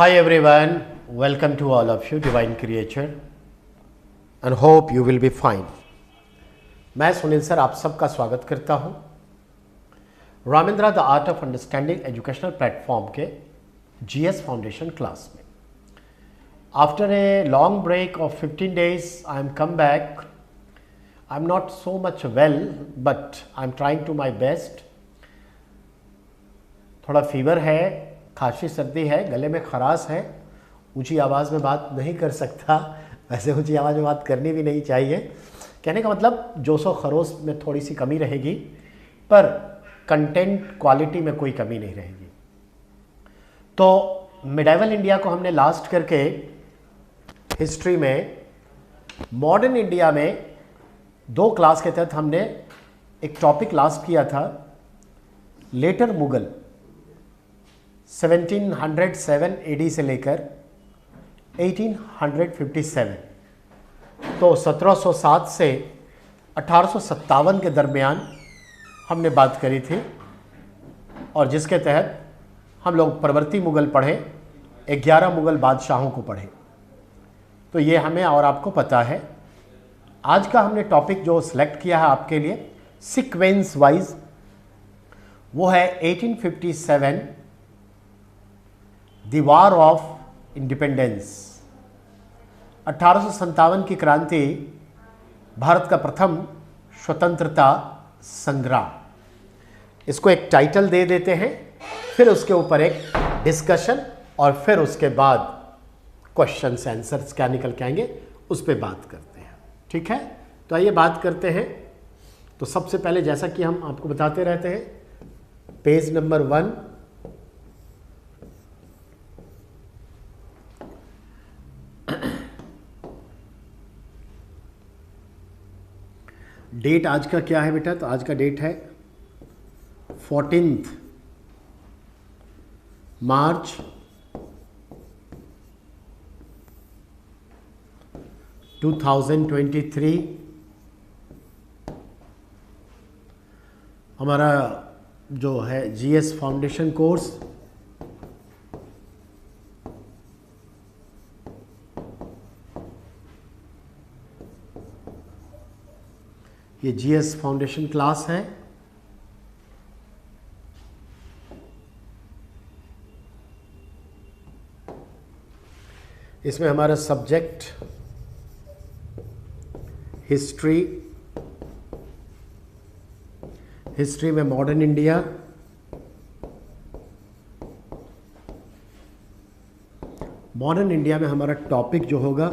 Hi everyone, welcome to all of you, divine creature, and hope you will be fine. मैं Sunil sir आप सबका स्वागत करता हूं Ramendra the art of understanding educational platform के GS foundation class में. After a long break of 15 days I am come back. I am not so much well but I am trying to my best. थोड़ा fever है, खांसी सर्दी है, गले में खराश है, ऊंची आवाज़ में बात नहीं कर सकता. वैसे ऊंची आवाज़ में बात करनी भी नहीं चाहिए. कहने का मतलब जोशो खरोश में थोड़ी सी कमी रहेगी पर कंटेंट क्वालिटी में कोई कमी नहीं रहेगी. तो मिडाइवल इंडिया को हमने लास्ट करके हिस्ट्री में मॉडर्न इंडिया में 2 क्लास के तहत हमने एक टॉपिक लास्ट किया था, लेटर मुगल 1707 AD से लेकर 1857. तो 1707 से 1857 के दरमियान हमने बात करी थी और जिसके तहत हम लोग प्रवर्ती मुगल पढ़े, 11 मुगल बादशाहों को पढ़े. तो ये हमें और आपको पता है. आज का हमने टॉपिक जो सिलेक्ट किया है आपके लिए सीक्वेंस वाइज, वो है 1857 द वार ऑफ इंडिपेंडेंस. 1857 की क्रांति, भारत का प्रथम स्वतंत्रता संग्राम. इसको एक टाइटल दे देते हैं, फिर उसके ऊपर एक डिस्कशन और फिर उसके बाद क्वेश्चंस आंसर्स क्या निकल के आएंगे उस पर बात करते हैं. ठीक है, तो आइए बात करते हैं. तो सबसे पहले जैसा कि हम आपको बताते रहते हैं, पेज नंबर 1 डेट आज का क्या है बेटा? तो आज का डेट है 14 मार्च 2023. हमारा जो है जीएस फाउंडेशन कोर्स ये जीएस फाउंडेशन क्लास है. इसमें हमारा सब्जेक्ट हिस्ट्री, हिस्ट्री में मॉडर्न इंडिया, मॉडर्न इंडिया में हमारा टॉपिक जो होगा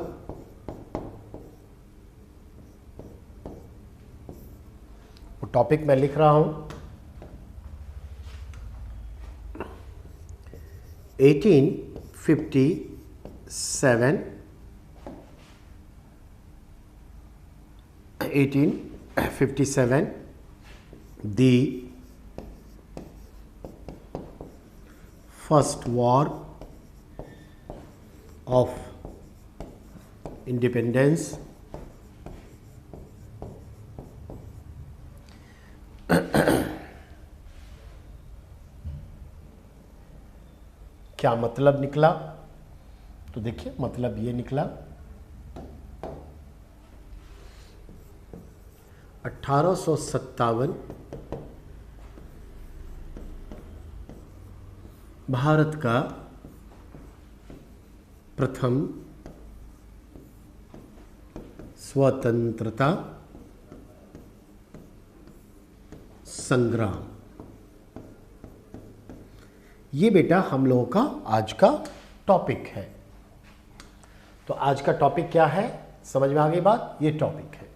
वो टॉपिक मैं लिख रहा हूं 1857 the first war of independence. क्या मतलब निकला? तो देखिए मतलब ये निकला 1857 भारत का प्रथम स्वतंत्रता संग्राम. ये बेटा हम लोगों का आज का टॉपिक है. तो आज का टॉपिक क्या है, समझ में आ गई बात? ये टॉपिक है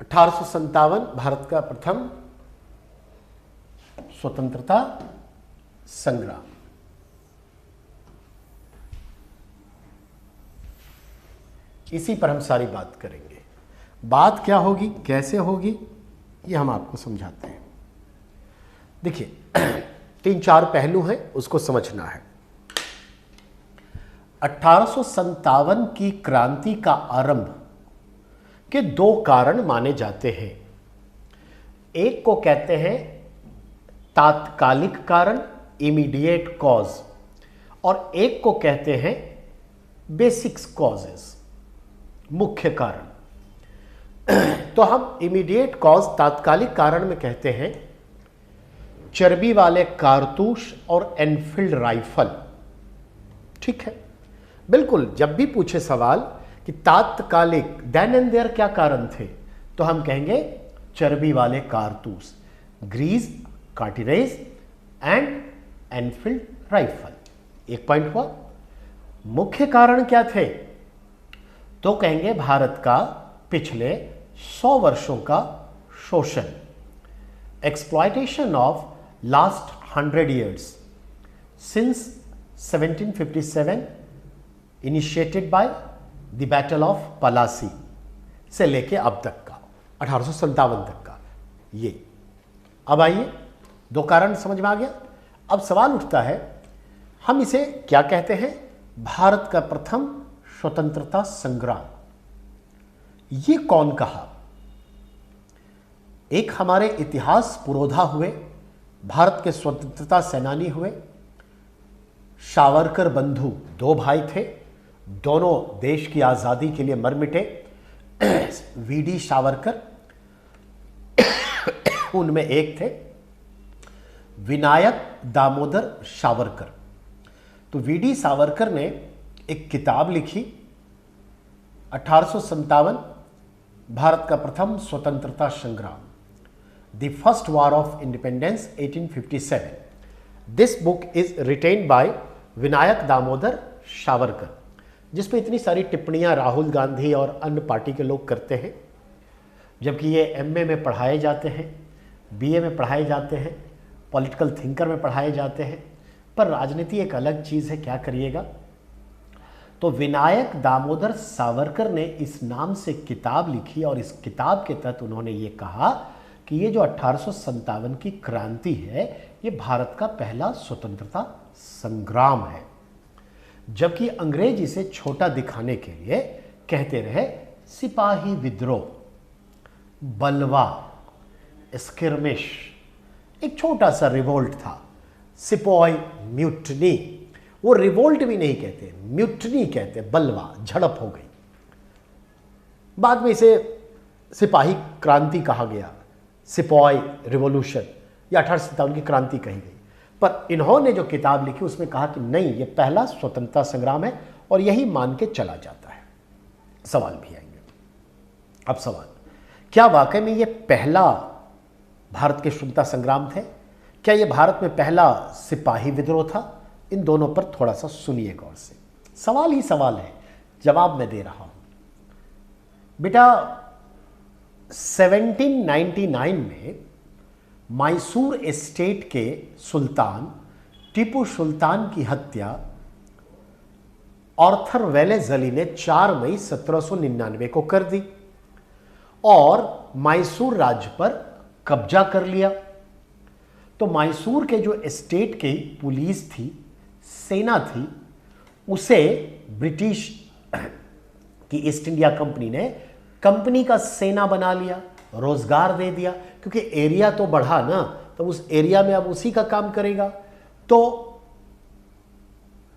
1857 भारत का प्रथम स्वतंत्रता संग्राम. इसी पर हम सारी बात करेंगे. बात क्या होगी, कैसे होगी, ये हम आपको समझाते हैं. देखिए 3-4 पहलू हैं, उसको समझना है. 1857 की क्रांति का आरंभ के 2 कारण माने जाते हैं. एक को कहते हैं तात्कालिक कारण, इमीडिएट कॉज, और एक को कहते हैं बेसिक्स कॉजेस, मुख्य कारण। तो हम इमीडिएट कॉज, तात्कालिक कारण में कहते हैं चर्बी वाले कारतूस और एनफील्ड राइफल। ठीक है, बिल्कुल। जब भी पूछे सवाल कि तात्कालिक, देन एंड देयर क्या कारण थे, तो हम कहेंगे चर्बी वाले कारतूस, grease, cartilage and Enfield rifle. एक पॉइंट हुआ। मुख्य कारण क्या थे, तो कहेंगे भारत का पिछले 100 वर्षों का शोषण, exploitation of last 100 years since 1757 initiated by the battle of Plassey से लेके अब तक का 1857 तक का। ये अब आइए, दो कारण समझ में आ गया। अब सवाल उठता है, हम इसे क्या कहते हैं? भारत का प्रथम स्वतंत्रता संग्राम। ये कौन कहा? एक हमारे इतिहास पुरोधा हुए भारत के स्वतंत्रता सेनानी हुए सावरकर बंधु, दो भाई थे, दोनों देश की आजादी के लिए मर मिटे। वीडी सावरकर, उनमें एक थे विनायक दामोदर सावरकर। तो वीडी सावरकर ने एक किताब लिखी 1857, भारत का प्रथम स्वतंत्रता संग्राम, the first war of independence 1857। This book is written by Vinayak Damodar Savarkar, जिसमें इतनी सारी टिप्पणियां राहुल गांधी और अन्य पार्टी के लोग करते हैं, जबकि ये एमए में पढ़ाए जाते हैं, बीए में पढ़ाए जाते हैं, पॉलिटिकल थिंकर में पढ़ाए जाते हैं, पर राजनीति एक अलग चीज़ है, क्या करिएगा। तो विनायक दामोदर सावरकर ने इस नाम से किताब लिखी और इस किताब के तहत उन्होंने ये कहा कि ये जो 1857 की क्रांति है, ये भारत का पहला स्वतंत्रता संग्राम है। जबकि अंग्रेज इसे छोटा दिखाने के लिए कहते रहे सिपाही विद्रोह, बलवा, स्किर्मिश, एक छोटा सा रिवोल्ट था, सिपॉय म्यूटनी। वो रिवोल्ट भी नहीं कहते, म्यूटनी कहते, बलवा, झड़प हो गई। बाद में इसे सिपाही क्रांति कहा गया, सिपॉय रिवॉल्यूशन, या 1857 की क्रांति कही गई। पर इन्होंने जो किताब लिखी उसमें कहा कि नहीं, ये पहला स्वतंत्रता संग्राम है और यही मान के चला जाता है। सवाल भी आएंगे। अब सवाल, क्या वाकई में ये पहला भारत के स्वतंत्रता संग्राम थे? क्या ये भारत में पहला सिपाही विद्रोह था? इन दोनों पर थोड़ा सा सुनिए गौर से। सवाल ही सवाल है, जवाब मैं दे रहा हूं। बेटा, 1799 में मैसूर एस्टेट के सुल्तान टीपू सुल्तान की हत्या आर्थर वेलेज़ली ने 4 मई 1799 को कर दी और मैसूर राज्य पर कब्जा कर लिया। तो मैसूर के जो एस्टेट की पुलिस थी, सेना थी, उसे ब्रिटिश की ईस्ट इंडिया कंपनी ने कंपनी का सेना बना लिया, रोजगार दे दिया, क्योंकि एरिया तो बढ़ा ना, तो उस एरिया में अब उसी का काम करेगा। तो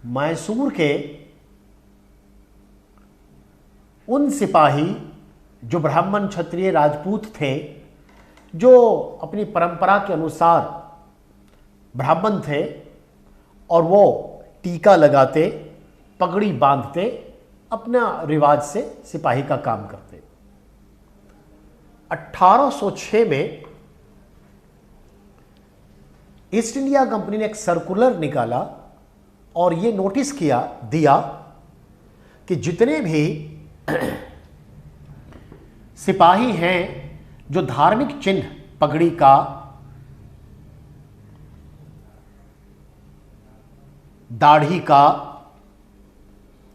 मैसूर के उन सिपाही जो ब्राह्मण, क्षत्रिय, राजपूत थे, जो अपनी परंपरा के अनुसार ब्राह्मण थे और वो टीका लगाते, पगड़ी बांधते, अपना रिवाज से सिपाही का काम करते। 1806 में ईस्ट इंडिया कंपनी ने एक सर्कुलर निकाला और ये नोटिस दिया कि जितने भी सिपाही हैं जो धार्मिक चिन्ह, पगड़ी का, दाढ़ी का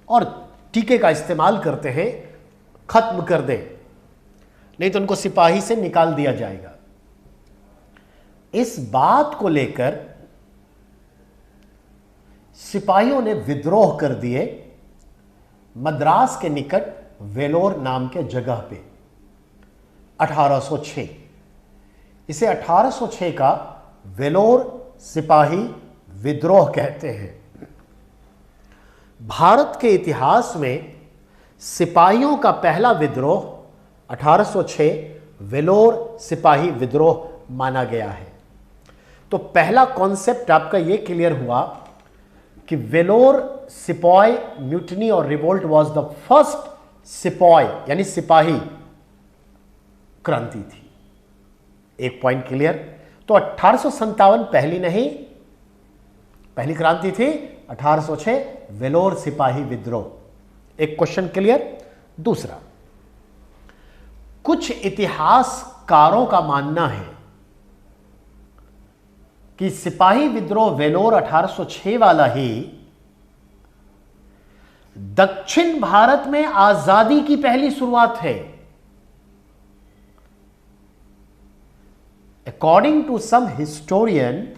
और टीके का इस्तेमाल करते हैं, खत्म कर दें, नहीं तो उनको सिपाही से निकाल दिया जाएगा। इस बात को लेकर सिपाहियों ने विद्रोह कर दिए मद्रास के निकट वेलोर नाम के जगह पे 1806। इसे 1806 का वेलोर सिपाही विद्रोह कहते हैं। भारत के इतिहास में सिपाहियों का पहला विद्रोह 1806 वेलोर सिपाही विद्रोह माना गया है। तो पहला कॉन्सेप्ट आपका यह क्लियर हुआ कि वेलोर सिपाही म्यूटनी और रिवोल्ट वाज द फर्स्ट सिपाही यानी सिपाही क्रांति थी। एक पॉइंट क्लियर। तो 1857 पहली नहीं, पहली क्रांति थी 1806 वेलोर सिपाही विद्रोह। एक क्वेश्चन क्लियर। दूसरा, कुछ इतिहासकारों का मानना है कि सिपाही विद्रोह वेलोर 1806 वाला ही दक्षिण भारत में आजादी की पहली शुरुआत है। According to some historian,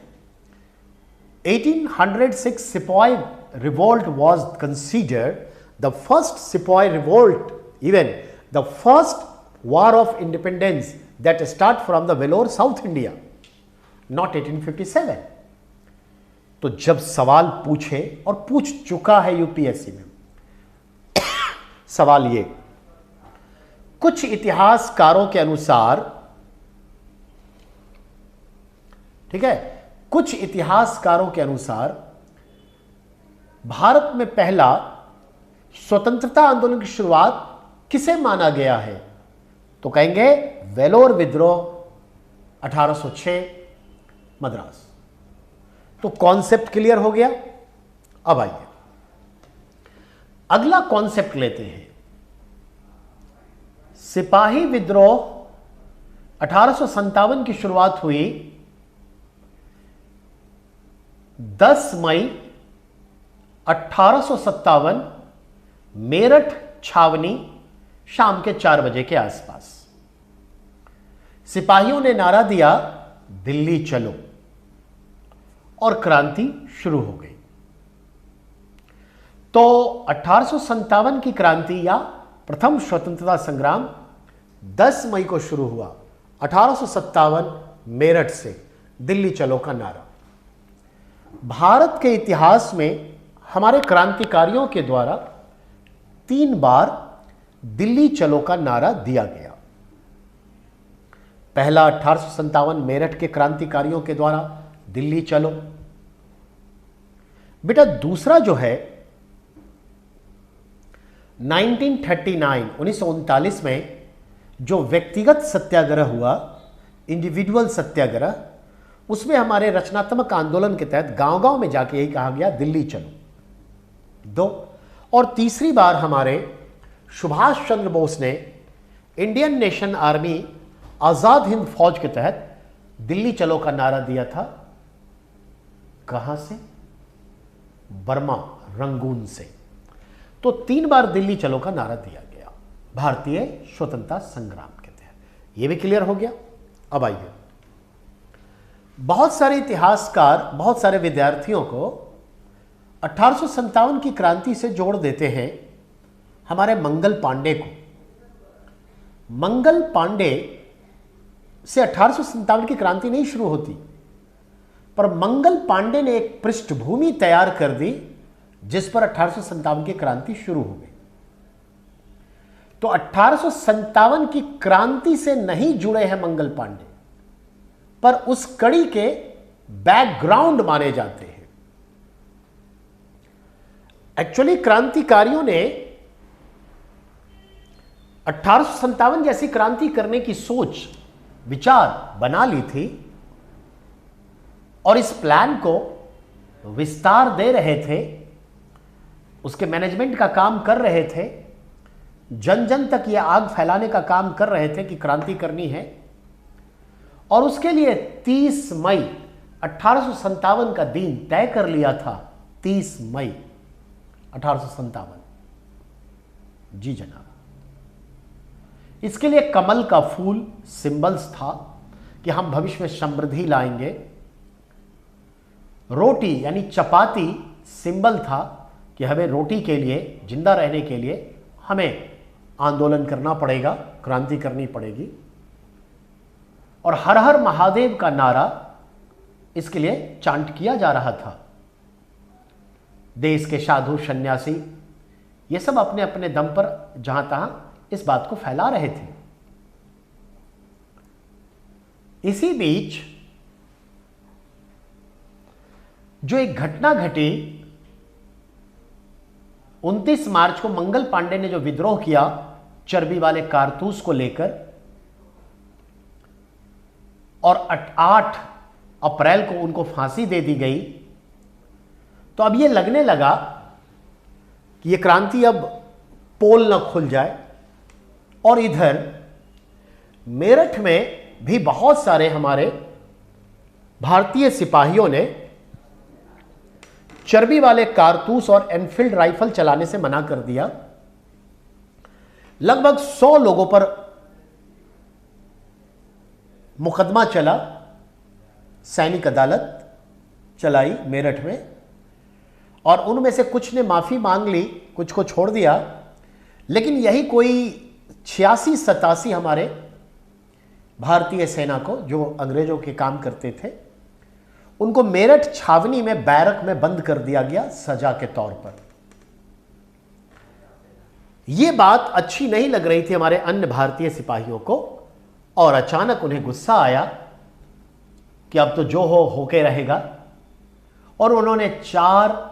1806 Sepoy revolt was considered the first Sepoy revolt, even the first war of independence that start from the Vellore, South India, not 1857. तो जब सवाल पूछे और पूछ चुका है यूपीएससी में सवाल ये, कुछ इतिहासकारों के अनुसार, ठीक है, कुछ इतिहासकारों के अनुसार भारत में पहला स्वतंत्रता आंदोलन की शुरुआत किसे माना गया है? तो कहेंगे वेलोर विद्रोह 1806 मद्रास। तो कॉन्सेप्ट क्लियर हो गया। अब आइए अगला कॉन्सेप्ट लेते हैं। सिपाही विद्रोह 1857 की शुरुआत हुई 10 मई 1857 मेरठ छावनी शाम के 4 बजे के आसपास। सिपाहियों ने नारा दिया दिल्ली चलो और क्रांति शुरू हो गई। तो 1857 की क्रांति या प्रथम स्वतंत्रता संग्राम 10 मई को शुरू हुआ। 1857 मेरठ से दिल्ली चलो का नारा। भारत के इतिहास में हमारे क्रांतिकारियों के द्वारा 3 बार दिल्ली चलो का नारा दिया गया। पहला 1857 मेरठ के क्रांतिकारियों के द्वारा दिल्ली चलो। बेटा दूसरा जो है 1939 में जो व्यक्तिगत सत्याग्रह हुआ, इंडिविजुअल सत्याग्रह, उसमें हमारे रचनात्मक आंदोलन के तहत गांव-गांव में जाके यही कहा गया दिल्ली चलो। 2 और तीसरी बार हमारे सुभाष चंद्र बोस ने Indian nation army Azad Hind फौज के तहत दिल्ली चलो का नारा दिया था। कहां से? बर्मा, रंगून से। तो 3 बार दिल्ली चलो का नारा दिया गया भारतीय स्वतंत्रता संग्राम के तहत। यह भी क्लियर हो गया। अब आइए, बहुत सारे इतिहासकार, बहुत सारे विद्यार्थियों को 1857 की क्रांति से जोड़ देते हैं हमारे मंगल पांडे को। मंगल पांडे से 1857 की क्रांति नहीं शुरू होती, पर मंगल पांडे ने एक पृष्ठभूमि तैयार कर दी जिस पर 1857 की क्रांति शुरू हो गई। तो 1857 की क्रांति से नहीं जुड़े हैं मंगल पांडे, पर उस कड़ी के बैकग्राउंड माने जाते हैं। एक्चुअली क्रांतिकारियों ने 1857 जैसी क्रांति करने की सोच, विचार बना ली थी और इस प्लान को विस्तार दे रहे थे, उसके मैनेजमेंट का काम कर रहे थे, जन जन तक यह आग फैलाने का काम कर रहे थे कि क्रांति करनी है। और उसके लिए 30 मई 1857 का दिन तय कर लिया था। 30 मई 1857। जी जनाब। इसके लिए कमल का फूल सिंबल्स था कि हम भविष्य में समृद्धि लाएंगे। रोटी यानी चपाती सिंबल था कि हमें रोटी के लिए, जिंदा रहने के लिए हमें आंदोलन करना पड़ेगा, क्रांति करनी पड़ेगी। और हर हर महादेव का नारा इसके लिए चांट किया जा रहा था। देश के साधु सन्यासी ये सब अपने अपने दम पर जहां तहां इस बात को फैला रहे थे। इसी बीच जो एक घटना घटी 29 मार्च को मंगल पांडे ने जो विद्रोह किया चर्बी वाले कारतूस को लेकर और 8 अप्रैल को उनको फांसी दे दी गई, तो अब यह लगने लगा कि यह क्रांति अब पोल न खुल जाए। और इधर मेरठ में भी बहुत सारे हमारे भारतीय सिपाहियों ने चर्बी वाले कारतूस और एनफील्ड राइफल चलाने से मना कर दिया। लगभग 100 लोगों पर मुकदमा चला, सैनिक अदालत चलाई मेरठ में, और उनमें से कुछ ने माफी मांग ली, कुछ को छोड़ दिया। लेकिन यही कोई 86-87 हमारे भारतीय सेना को जो अंग्रेजों के काम करते थे, उनको मेरठ छावनी में बैरक में बंद कर दिया गया सजा के तौर पर। यह बात अच्छी नहीं लग रही थी हमारे अन्य भारतीय सिपाहियों को, और अचानक उन्हें गुस्सा आया कि अब तो जो होके रहेगा। और उन्होंने 4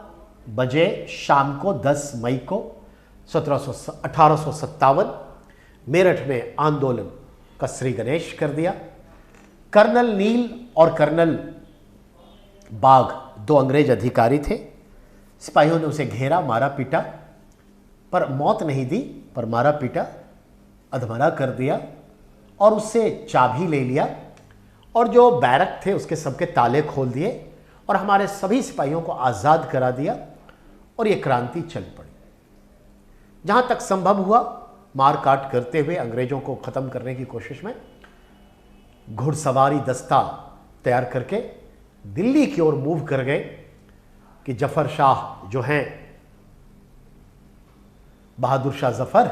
बजे शाम को 10 मई को 1857 मेरठ में आंदोलन का श्री गणेश कर दिया। कर्नल नील और कर्नल बाघ 2 अंग्रेज अधिकारी थे। सिपाहियों ने उसे घेरा, मारा पीटा, पर मौत नहीं दी, पर मारा पीटा, अधमरा कर दिया और उससे चाबी ले लिया और जो बैरक थे उसके सबके ताले खोल दिए और हमारे सभी सिपाहियों को आज़ाद करा दिया और यह क्रांति चल पड़ी। जहां तक संभव हुआ मारकाट करते हुए अंग्रेजों को खत्म करने की कोशिश में घुड़सवारी दस्ता तैयार करके दिल्ली की ओर मूव कर गए कि जफर शाह जो हैं बहादुर शाह जफर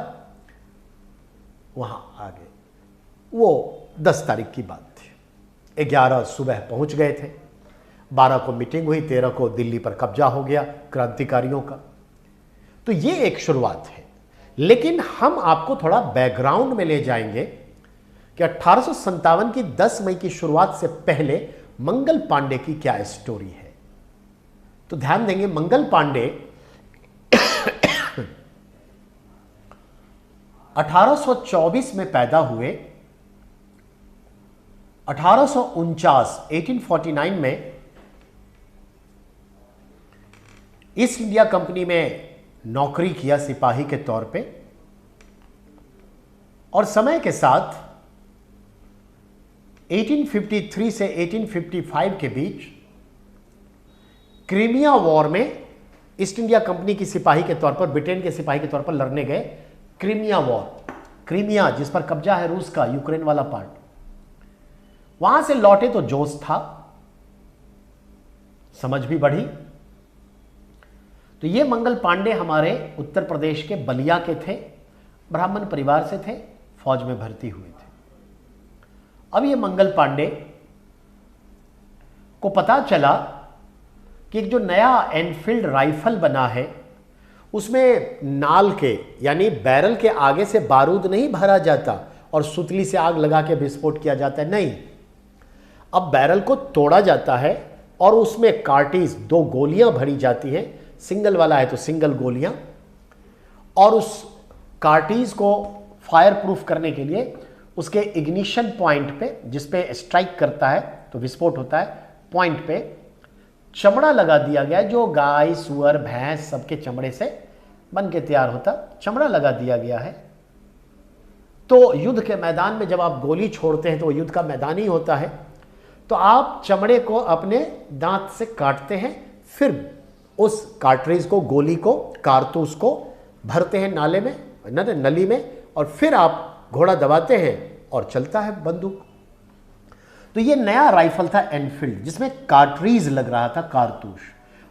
वहां आ गए। वो 10 तारीख की बात थी। 11 सुबह पहुंच गए थे, 12 को मीटिंग हुई, 13 को दिल्ली पर कब्जा हो गया क्रांतिकारियों का। तो ये एक शुरुआत है। लेकिन हम आपको थोड़ा बैकग्राउंड में ले जाएंगे कि 1857 की 10 मई की शुरुआत से पहले मंगल पांडे की क्या स्टोरी है। तो ध्यान देंगे, मंगल पांडे 1824 में पैदा हुए। 1849 में ईस्ट इंडिया कंपनी में नौकरी किया सिपाही के तौर पे, और समय के साथ 1853 से 1855 के बीच क्रीमिया वॉर में ईस्ट इंडिया कंपनी की सिपाही के तौर पर, ब्रिटेन के सिपाही के तौर पर लड़ने गए। क्रीमिया वॉर, क्रीमिया जिस पर कब्जा है रूस का, यूक्रेन वाला पार्ट, वहां से लौटे तो जोश था, समझ भी बढ़ी। तो ये मंगल पांडे हमारे उत्तर प्रदेश के बलिया के थे, ब्राह्मण परिवार से थे, फौज में भर्ती हुए थे। अब ये मंगल पांडे को पता चला कि एक जो नया एनफील्ड राइफल बना है उसमें नाल के यानी बैरल के आगे से बारूद नहीं भरा जाता और सुतली से आग लगा के विस्फोट किया जाता है, नहीं। अब बैरल को तोड़ा जाता है और उसमें कार्टिज 2 गोलियां भरी जाती हैं, सिंगल वाला है तो सिंगल गोलियां, और उस कार्टिज को फायर प्रूफ करने के लिए उसके इग्निशन पॉइंट पे, जिस पे स्ट्राइक करता है तो विस्फोट होता है, पॉइंट पे चमड़ा लगा दिया गया है, जो गाय सुअर भैंस सबके चमड़े से बन के तैयार होता, चमड़ा लगा दिया गया है। तो युद्ध के मैदान में जब आप गोली छोड़ते हैं तो युद्ध का मैदान ही होता है, तो आप चमड़े को अपने दांत से काटते हैं, फिर उस कार्ट्रिज को, गोली को, कारतूस को भरते हैं नाले में, नली में, और फिर आप घोड़ा दबाते हैं और चलता है बंदूक। तो ये नया राइफल था एनफील्ड, जिसमें कार्ट्रिज लग रहा था, कारतूस,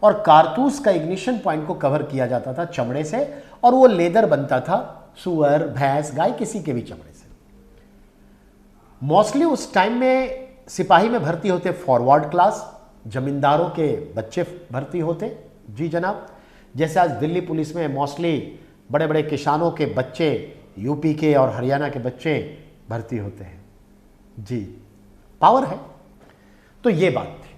और कारतूस का इग्निशन पॉइंट को कवर किया जाता था चमड़े से, और वो लेदर बनता था, सुअर भैंस गाय किसी के भी चमड़े से। मोस्टली उस टाइम में सिपाही में भर्ती होते फॉरवर्ड क्लास, जमींदारों के बच्चे भर्ती होते, जी जनाब, जैसे आज दिल्ली पुलिस में मोस्टली बड़े बड़े किसानों के बच्चे, यूपी के और हरियाणा के बच्चे भर्ती होते हैं। जी, पावर है। तो ये बात थी।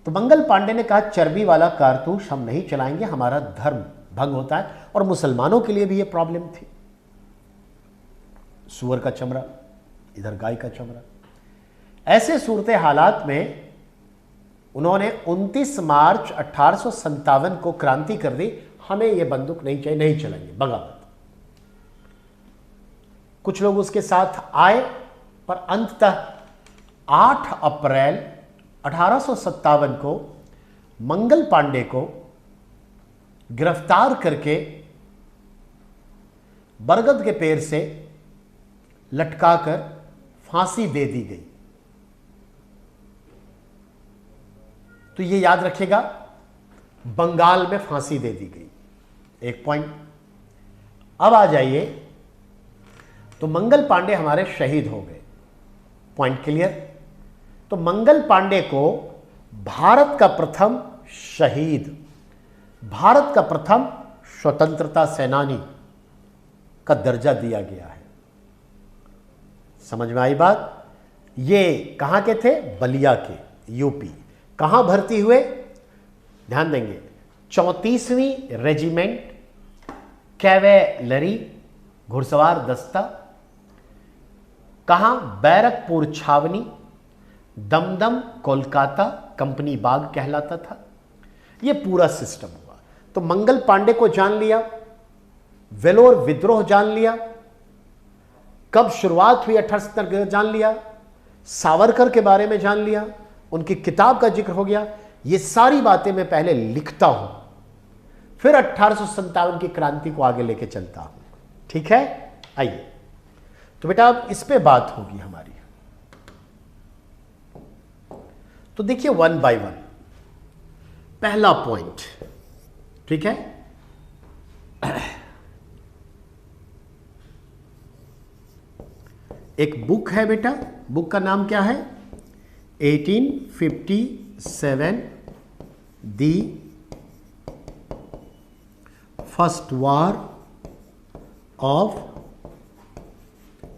तो मंगल पांडे ने कहा चर्बी वाला कारतूस हम नहीं चलाएंगे, हमारा धर्म भंग होता है, और मुसलमानों के लिए भी ये प्रॉब्लम थी। सुअर का चमड़ा, इधर गाय का चमड़ा। ऐसे सूरत हालात में उन्होंने 29 मार्च 1857 को क्रांति कर दी, हमें यह बंदूक नहीं चाहिए, नहीं चलाएंगे, बगावत। कुछ लोग उसके साथ आए, पर अंततः 8 अप्रैल 1857 को मंगल पांडे को गिरफ्तार करके बरगद के पेड़ से लटकाकर फांसी दे दी गई। तो ये याद रखिएगा, बंगाल में फांसी दे दी गई। एक पॉइंट। अब आ जाइए, तो मंगल पांडे हमारे शहीद हो गए, पॉइंट क्लियर। तो मंगल पांडे को भारत का प्रथम शहीद, भारत का प्रथम स्वतंत्रता सेनानी का दर्जा दिया गया है। समझ में आई बात? ये कहां के थे? बलिया के, यूपी। कहां भर्ती हुए? ध्यान देंगे, 34वीं रेजिमेंट कैवेलरी, घुड़सवार दस्ता। कहां? बैरकपुर छावनी, दमदम, कोलकाता, कंपनी बाग कहलाता था। यह पूरा सिस्टम हुआ। तो मंगल पांडे को जान लिया, वेलोर विद्रोह जान लिया, कब शुरुआत हुई 1870 जान लिया, सावरकर के बारे में जान लिया, उनकी किताब का जिक्र हो गया। ये सारी बातें मैं पहले लिखता हूं, फिर 1857 की क्रांति को आगे लेके चलता हूं। ठीक है? आइए, तो बेटा अब इस पे बात होगी हमारी। तो देखिए वन बाय वन। पहला पॉइंट, ठीक है, एक बुक है बेटा, बुक का नाम क्या है? 1857 the first war of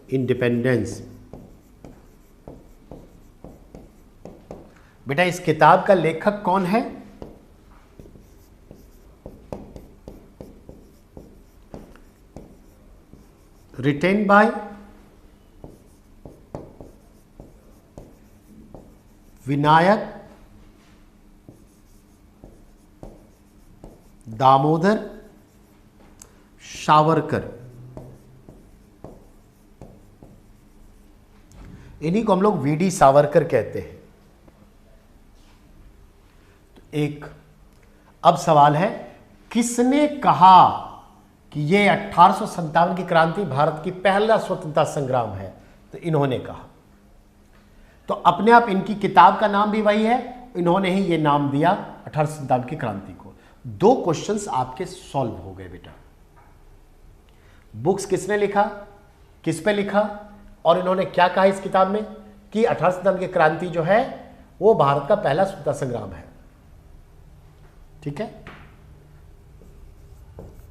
independence. बेटा इस किताब का लेखक कौन है? Written by Vinayak Damodar Savarkar. इन्हीं को हम लोग वीडी सावरकर कहते हैं। तो एक अब सवाल है, किसने कहा कि ये 1857 की क्रांति भारत की पहला स्वतंत्रता संग्राम है? तो इन्होंने कहा। तो अपने आप इनकी किताब का नाम भी वही है, इन्होंने ही ये नाम दिया 1857 की क्रांति को। 2 क्वेश्चंस आपके सॉल्व हो गए बेटा। बुक्स किसने लिखा, किस पे लिखा, और इन्होंने क्या कहा इस किताब में कि 1857 की क्रांति जो है वो भारत का पहला स्वतंत्रता संग्राम है। ठीक है,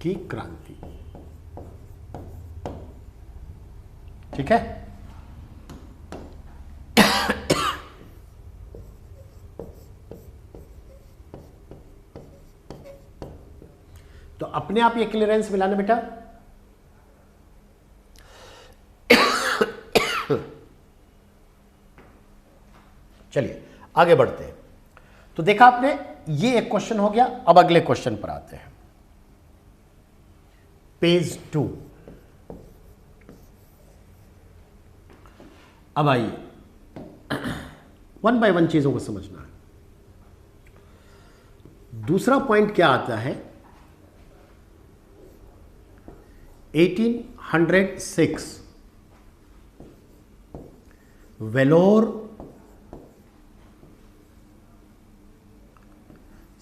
की क्रांति। ठीक है, तो अपने आप ये क्लियरेंस मिलाना बेटा। चलिए आगे बढ़ते हैं। तो देखा आपने, ये एक क्वेश्चन हो गया। अब अगले क्वेश्चन पर आते हैं, पेज 2। अब आइए, 1 बाय 1 चीजों को समझना है। दूसरा पॉइंट क्या आता है? 1806 वेलोर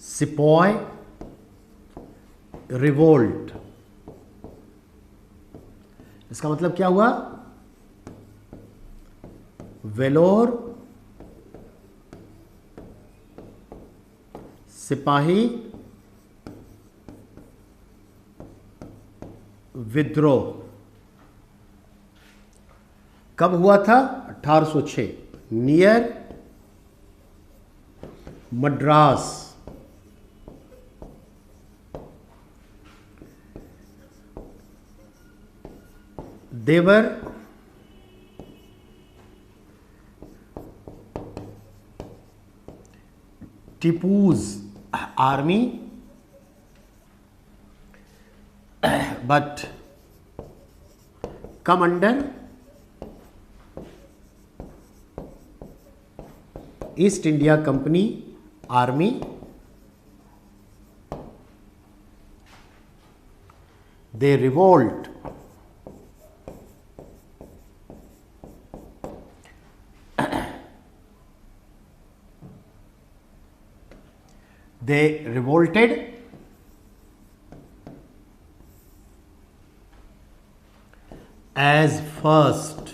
सिपॉय रिवोल्ट। इसका मतलब क्या हुआ? वेलोर सिपाही विद्रोह कब हुआ था? 1806 नियर मद्रास। देवर Tipu's army, but come under East India Company army. They revolt they revolted as first,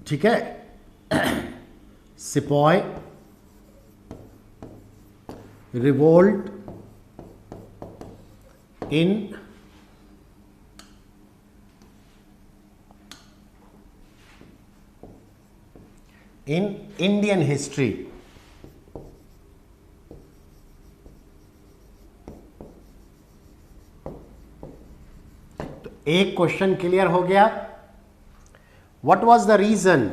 ठीक है, sepoy revolt in Indian history. तो एक क्वेश्चन क्लियर हो गया। What was the reason?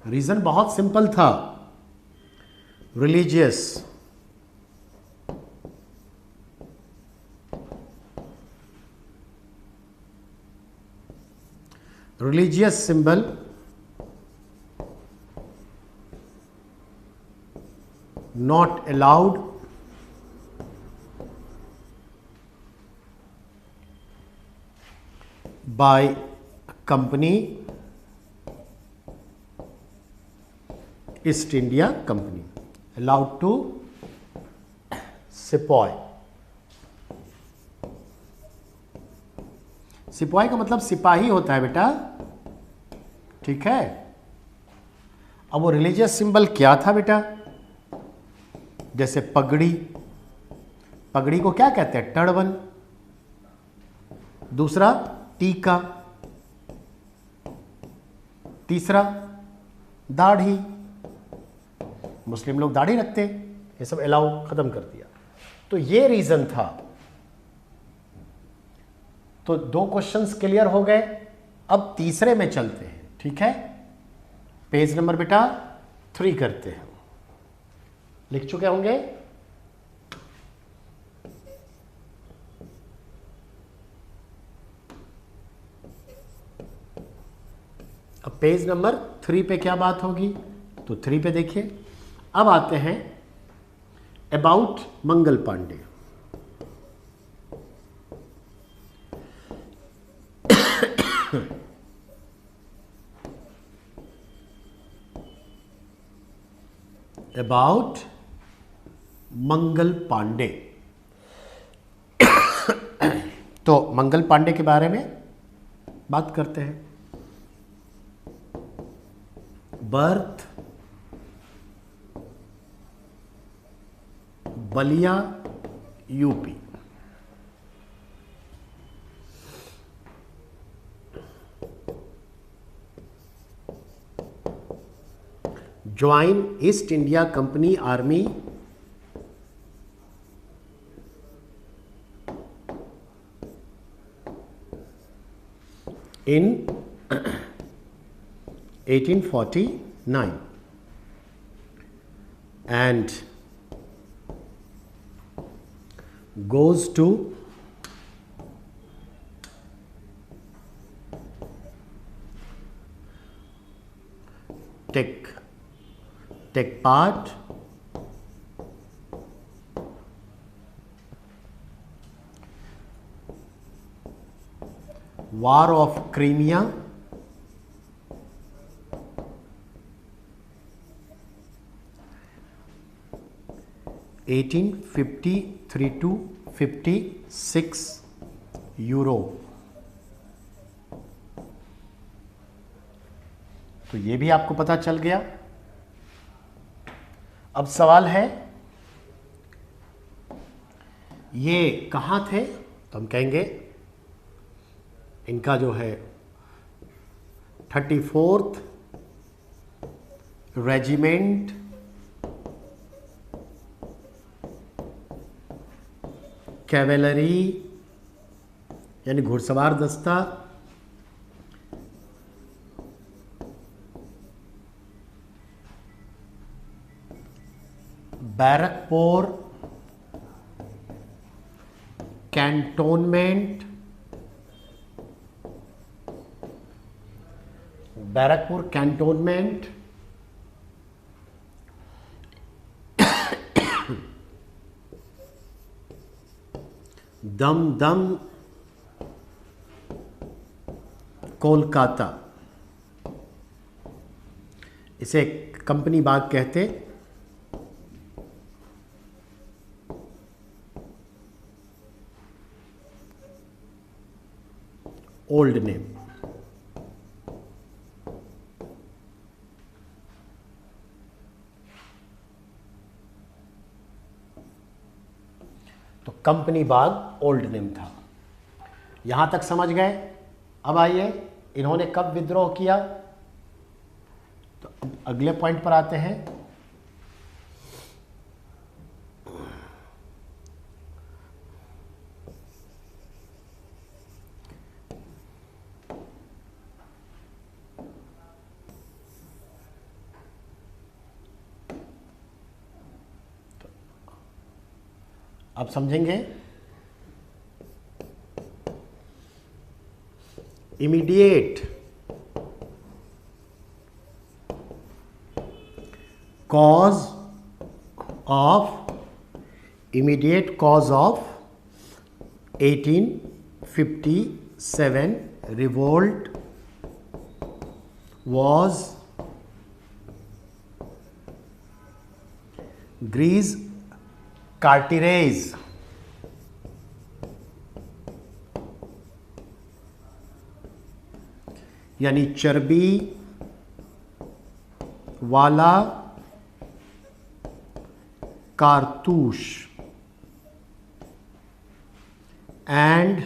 Reason बहुत सिंपल था, religious. religious symbol not allowed by company East India Company, allowed to sepoy. सिपाही का मतलब सिपाही होता है बेटा, ठीक है। अब वो रिलीजियस सिंबल क्या था बेटा? जैसे पगड़ी, पगड़ी को क्या कहते हैं? टर्बन। दूसरा टीका, तीसरा दाढ़ी। मुस्लिम लोग दाढ़ी रखते हैं, ये सब अलाउ खत्म कर दिया। तो ये रीजन था। तो दो क्वेश्चंस क्लियर हो गए। अब तीसरे में चलते हैं, ठीक है। पेज नंबर बेटा 3 करते हैं। लिख चुके होंगे? अब पेज नंबर 3 पे क्या बात होगी? तो 3 पे देखिए। अब आते हैं अबाउट मंगल पांडे। अबाउट मंगल पांडे। तो मंगल पांडे के बारे में बात करते हैं। Birth Ballia UP. Join east India company army in 1849 and goes to take part War of Crimea, 1853 to 56 euro. तो तो ये भी आपको पता चल गया। अब सवाल है ये कहाँ थे, तो हम कहेंगे इनका जो है 34th रेजिमेंट कैवेलरी यानी घुड़सवार दस्ता, बैरकपुर कैंटोनमेंट, बैरकपुर कैंटोनमेंट, दमदम कोलकाता, इसे कंपनी बाग कहते। Old name. तो कंपनी बाग ओल्ड नेम था। यहां तक समझ गए। अब आइए इन्होंने कब विद्रोह किया, तो अगले पॉइंट पर आते हैं। आप समझेंगे immediate cause of 1857 revolt was Grise Carteret, यानी चर्बी वाला कारतूस, एंड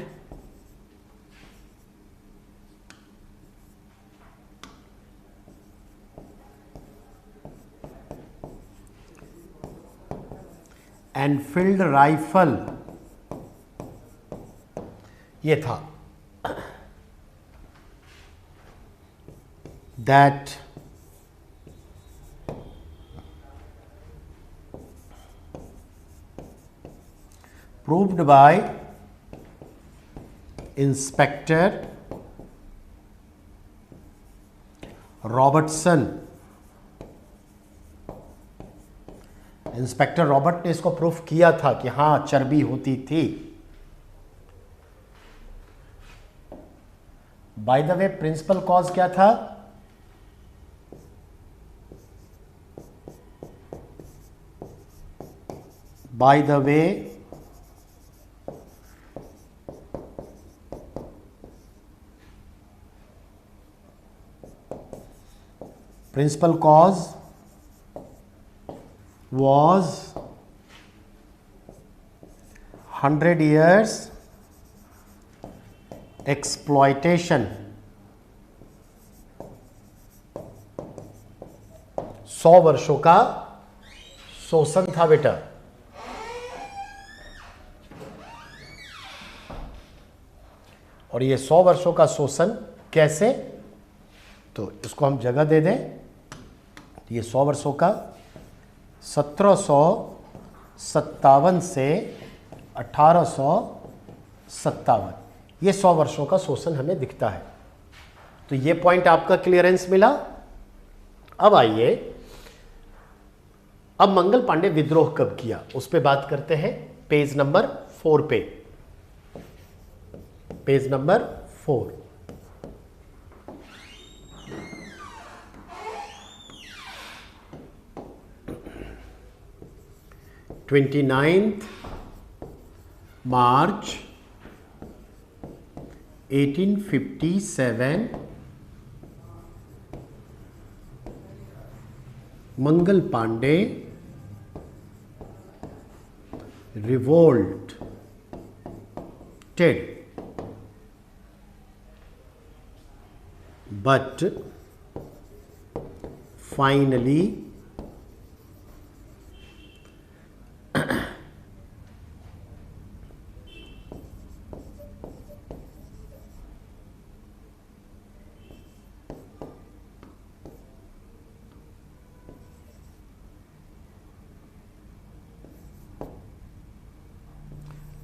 एनफील्ड राइफल, ये था। That proved by Inspector Robertson. Inspector Robert ने इसको प्रूफ किया था कि हां चर्बी होती थी। By the way principal cause क्या था? By the way principal cause was 100 years exploitation, 100 वर्षों का शोषण था बेटा। और ये 100 वर्षों का शोषण कैसे, तो इसको हम जगह दे दें। ये 100 वर्षों का 1757 से 1857, ये 100 वर्षों का शोषण हमें दिखता है। तो ये पॉइंट आपका क्लियरेंस मिला। अब आइए, अब मंगल पांडे विद्रोह कब किया उस पे बात करते हैं। पेज नंबर 4 पे, page number 4। March 1857 Mangal Pandey revolted but finally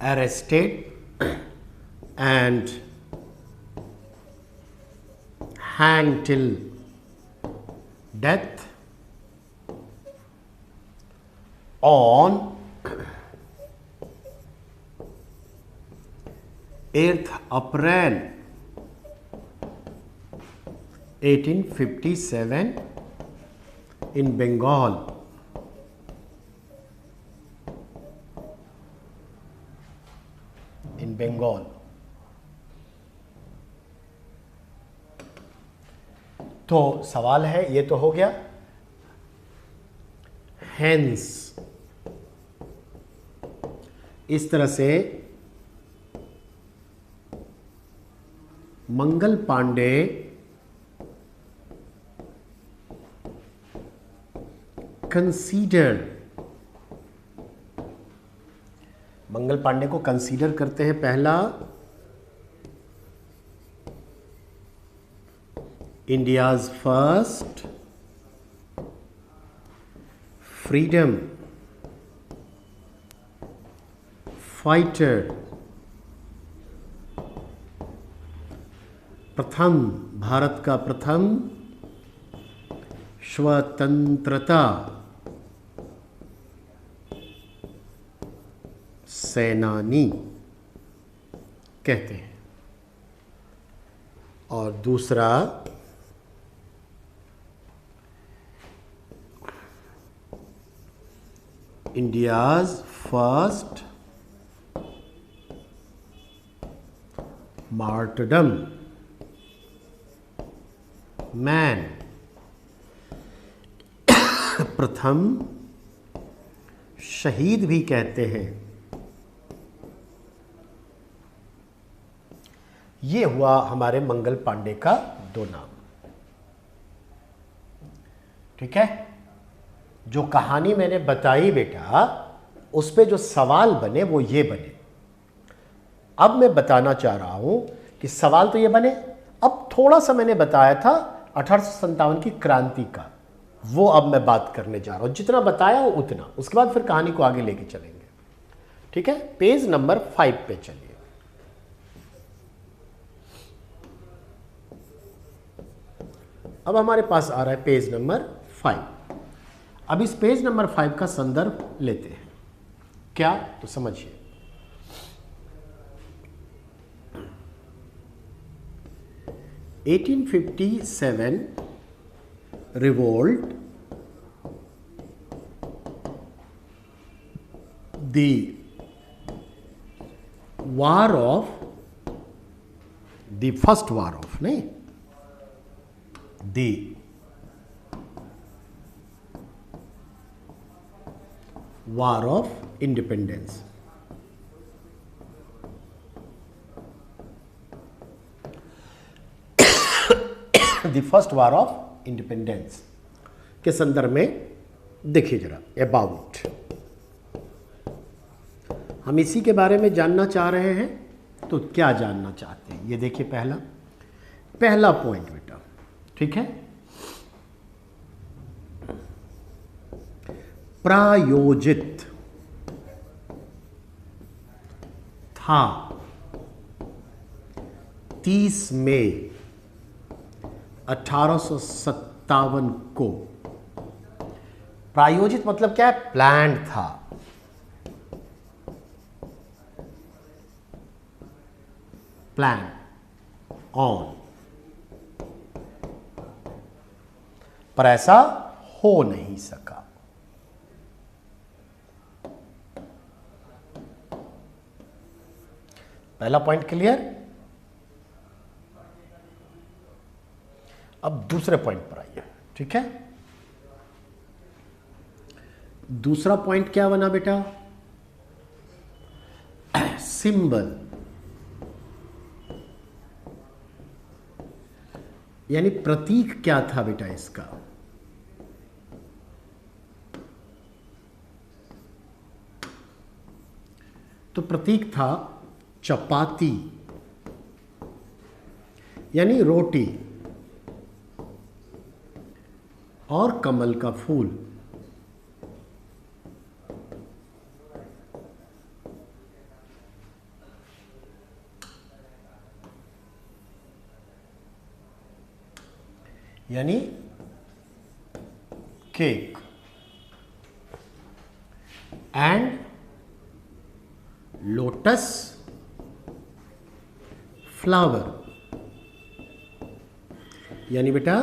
arrested and hanged till death on 8th April 1857 in Bengal. In Bengal. तो सवाल है, ये तो हो गया। हेंस इस तरह से मंगल पांडे कंसीडर, मंगल पांडे को कंसीडर करते हैं पहला इंडियाज फर्स्ट फ्रीडम फाइटर, प्रथम भारत का प्रथम स्वतंत्रता सेनानी कहते हैं। और दूसरा इंडियाज फर्स्ट मार्टरडम मैन, प्रथम शहीद भी कहते हैं। ये हुआ हमारे मंगल पांडे का दो नाम। ठीक है, जो कहानी मैंने बताई बेटा, उस पे जो सवाल बने वो ये बने। अब मैं बताना चाह रहा हूं कि सवाल तो ये बने, अब थोड़ा सा मैंने बताया था 1857 की क्रांति का, वो अब मैं बात करने जा रहा हूं। जितना बताया हो उतना, उसके बाद फिर कहानी को आगे लेके चलेंगे। ठीक है, पेज नंबर 5 पे चलिए। अब हमारे पास आ रहा है पेज नंबर 5। अब इस पेज नंबर 5 का संदर्भ लेते हैं। क्या, तो समझिए। (1857) revolt, the war of, the first war of, नहीं, the war of independence, the first war of independence के संदर्भ में देखिए जरा। अबाउट, हम इसी के बारे में जानना चाह रहे हैं। तो क्या जानना चाहते हैं, ये देखिए। पहला पॉइंट बेटा, ठीक है, प्रायोजित था 30 मई 1857 को। प्रायोजित मतलब क्या है? प्लान्ड था। प्लान ऑन, पर ऐसा हो नहीं सका। पहला पॉइंट क्लियर। अब दूसरे पॉइंट पर आइए। ठीक है, दूसरा पॉइंट क्या बना बेटा? सिंबल, यानी प्रतीक क्या था बेटा इसका? तो प्रतीक था चपाती, यानी रोटी, और कमल का फूल। यानी केक एंड लोटस फ्लावर, यानी बेटा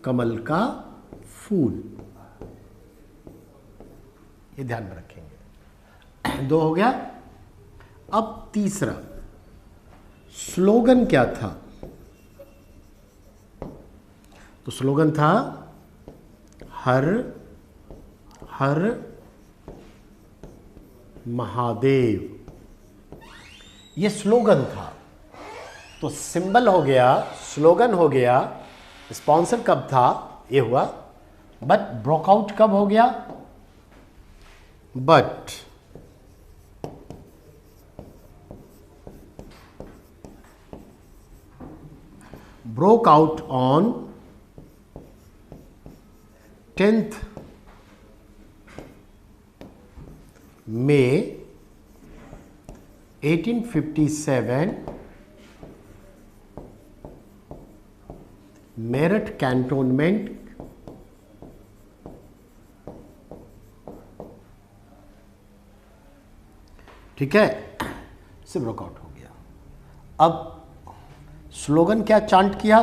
कमल का फूल। ये ध्यान में रखेंगे। 2 हो गया। अब तीसरा स्लोगन क्या था? तो स्लोगन था हर हर महादेव। ये स्लोगन था। तो सिंबल हो गया, स्लोगन हो गया, स्पॉन्सर कब था ये हुआ, बट ब्रोकआउट कब हो गया? But broke out on 10th May 1857 Meerut cantonment ठीक है से ब्रोकआउट हो गया। अब स्लोगन क्या चांट किया?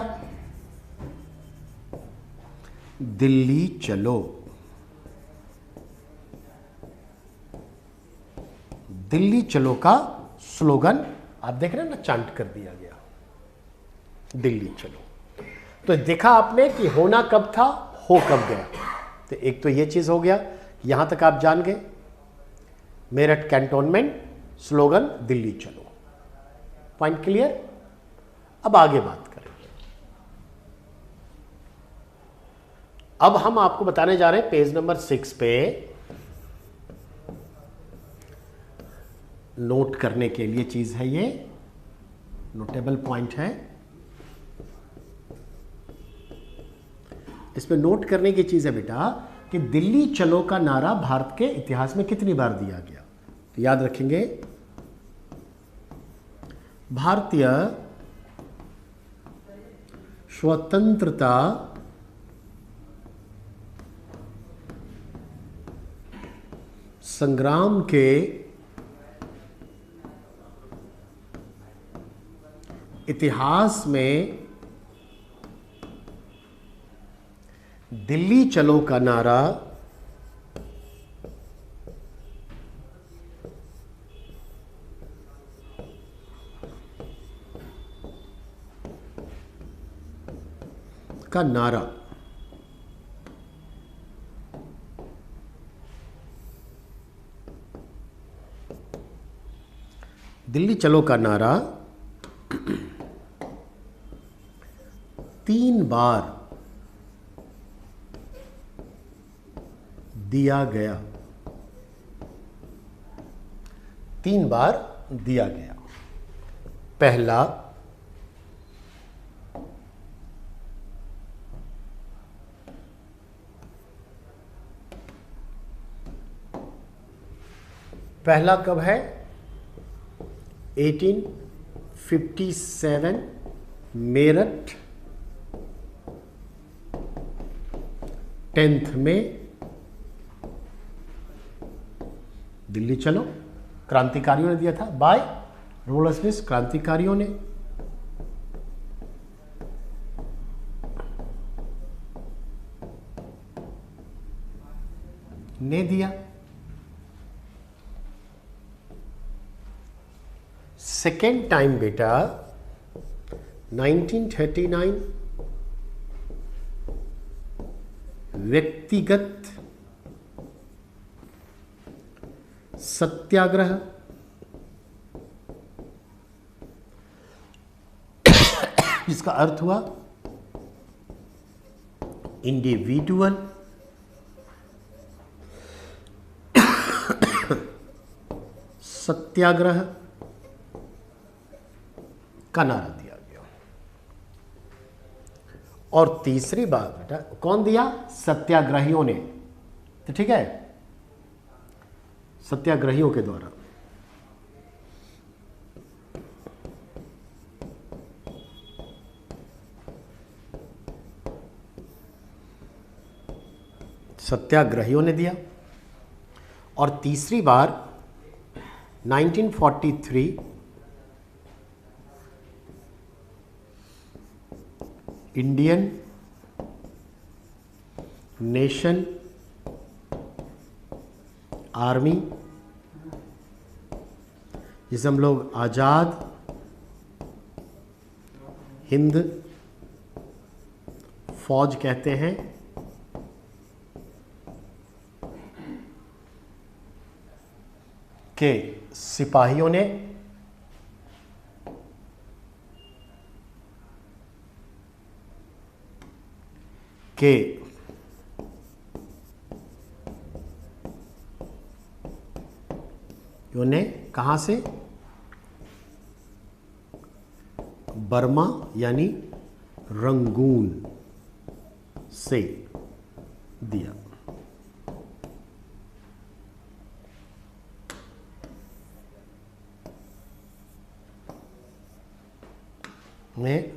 दिल्ली चलो, दिल्ली चलो का स्लोगन आप देख रहे हैं ना, चांट कर दिया गया दिल्ली चलो। तो देखा आपने कि होना कब था, हो कब गया। तो एक तो ये चीज हो गया, यहां तक आप जान गए। मेरठ कैंटोनमेंट, स्लोगन दिल्ली चलो, पॉइंट क्लियर। अब आगे बात करेंगे। अब हम आपको बताने जा रहे हैं पेज नंबर 6 पे नोट करने के लिए चीज है, ये नोटेबल पॉइंट है। इसमें नोट करने की चीज है बेटा कि दिल्ली चलो का नारा भारत के इतिहास में कितनी बार दिया गया। तो याद रखेंगे, भारतीय स्वतंत्रता संग्राम के इतिहास में दिल्ली चलो का नारा दिल्ली चलो का नारा 3 बार दिया गया, 3 बार दिया गया। पहला कब है? 1857 मेरठ 10th में दिल्ली चलो, क्रांतिकारियों ने दिया था, बाय रूरल स्मिथ, क्रांतिकारियों ने दिया। सेकेंड टाइम बेटा 1939 व्यक्तिगत सत्याग्रह, जिसका अर्थ हुआ इंडिविजुअल सत्याग्रह का नारा दिया गया। और तीसरी बात बेटा कौन दिया? सत्याग्रहियों ने। तो ठीक है, सत्याग्रहियों के द्वारा। सत्याग्रहियों ने दिया। और तीसरी बार 1943 इंडियन नेशन आर्मी, जिसे हम लोग आजाद हिंद फौज कहते हैं, के सिपाहियों ने कहां से? बर्मा यानी रंगून से दिया। में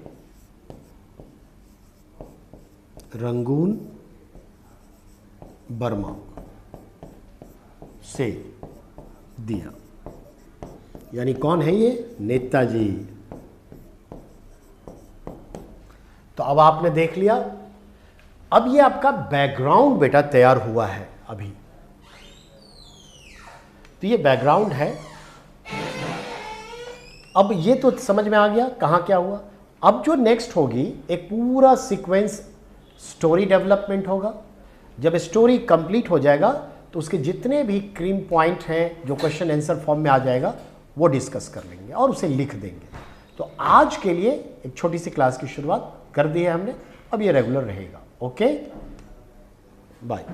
रंगून बर्मा से दिया। यानी कौन है ये? नेताजी। तो अब आपने देख लिया। अब ये आपका बैकग्राउंड बेटा तैयार हुआ है अभी। तो ये बैकग्राउंड है। अब ये तो समझ में आ गया कहाँ क्या हुआ। अब जो नेक्स्ट होगी एक पूरा सीक्वेंस स्टोरी डेवलपमेंट होगा। जब स्टोरी कंप्लीट हो जाएगा तो उसके जितने भी क्रीम पॉइंट हैं जो क्वेश्चन आंसर फॉर्म में आ जाएगा वो डिस्कस कर लेंगे और उसे लिख देंगे। तो आज के लिए एक छोटी सी क्लास की शुरुआत कर दी है हमने। अब ये रेगुलर रहेगा। Okay, bye.